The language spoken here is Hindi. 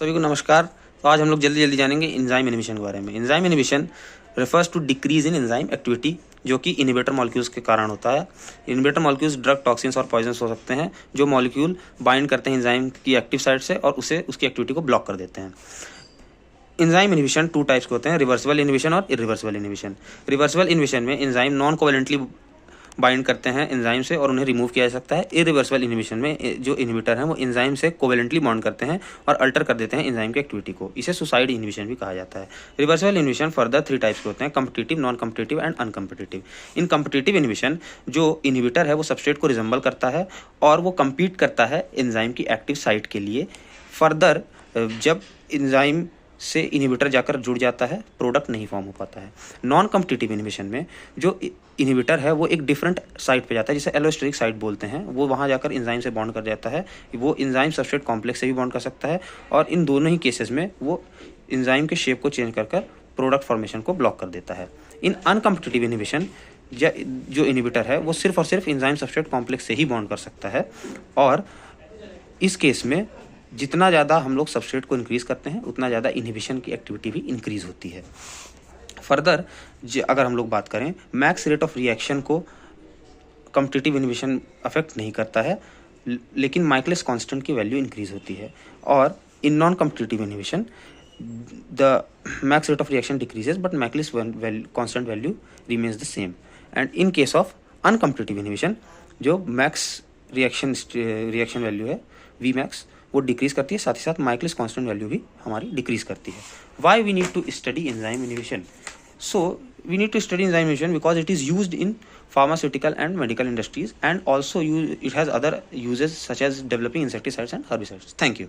सभी को नमस्कार। तो आज हम लोग जल्दी जानेंगे एंजाइम इनहिबिशन के बारे में। Enzyme inhibition refers to decrease in enzyme activity, जो कि इनहिबिटर मॉलिक्यूल्स के कारण होता है। इनहिबिटर मॉलिक्यूल्स ड्रग, टॉक्सिन्स और पॉइजन्स हो सकते हैं जो मॉलिक्यूल बाइंड करते हैं एंजाइम की एक्टिव साइड से और उसे उसकी एक्टिविटी को ब्लॉक कर देते हैं। एंजाइम इनहिबिशन टू टाइप्स के होते हैं, रिवर्सिबल इनहिबिशन और इरिवर्सिबल इनहिबिशन। रिवर्सिबल इनहिबिशन में एंजाइम नॉन कोवेलेंटली बाइंड करते हैं एंजाइम से और उन्हें रिमूव किया जा सकता है। इरिवर्सिबल इनहिबिशन में जो इनहिबिटर हैं वो एंजाइम से कोवेलेंटली बॉन्ड करते हैं और अल्टर कर देते हैं एंजाइम की एक्टिविटी को। इसे सुसाइड इनहिबिशन भी कहा जाता है। रिवर्सिबल इनहिबिशन फर्दर 3 टाइप्स के होते हैं, competitive, non competitive and uncompetitive. In competitive inhibition जो इनहिबिटर है वो सबस्ट्रेट को रिजेंबल करता है और वो कम्पीट करता है एंजाइम की एक्टिव साइट के लिए। फर्दर जब एंजाइम से इनहिबिटर जाकर जुड़ जाता है, प्रोडक्ट नहीं फॉर्म हो पाता है। नॉन कम्पिटिटिव इनहिबिशन में जो इनहिबिटर है वो एक डिफरेंट साइट पे जाता है, जिसे एलोस्टेरिक साइट बोलते हैं। वो वहाँ जाकर एंजाइम से बॉन्ड कर जाता है। वो एंजाइम सबस्ट्रेट कॉम्प्लेक्स से भी बॉन्ड कर सकता है और इन दोनों ही केसेस में वो एंजाइम के शेप को चेंज कर प्रोडक्ट फॉर्मेशन को ब्लॉक कर देता है। इन अनकम्पिटिटिव इनहिबिशन जो इनहिबिटर है वो सिर्फ और सिर्फ एंजाइम सबस्ट्रेट कॉम्प्लेक्स से ही बॉन्ड कर सकता है और इस केस में जितना ज़्यादा हम लोग सबस्ट्रेट को इंक्रीज़ करते हैं उतना ज़्यादा इनहिबिशन की एक्टिविटी भी इंक्रीज़ होती है। फर्दर अगर हम लोग बात करें, मैक्स रेट ऑफ रिएक्शन को कम्पिटिटिव इनहिबिशन अफेक्ट नहीं करता है, लेकिन माइकलिस कांस्टेंट की वैल्यू इंक्रीज़ होती है। और in non competitive inhibition the max rate of reaction decreases but Michaelis constant value remains the same. And in case of uncompetitive inhibition जो मैक्स रिएक्शन वैल्यू है वी मैक्स वो डिक्रीज करती है, साथ ही साथ माइकलिस कांस्टेंट वैल्यू भी हमारी डिक्रीज करती है। Why we need to study enzyme inhibition? So we need to study enzyme inhibition because it is used in pharmaceutical and medical industries, and also it has other uses such as developing insecticides and herbicides. Thank you.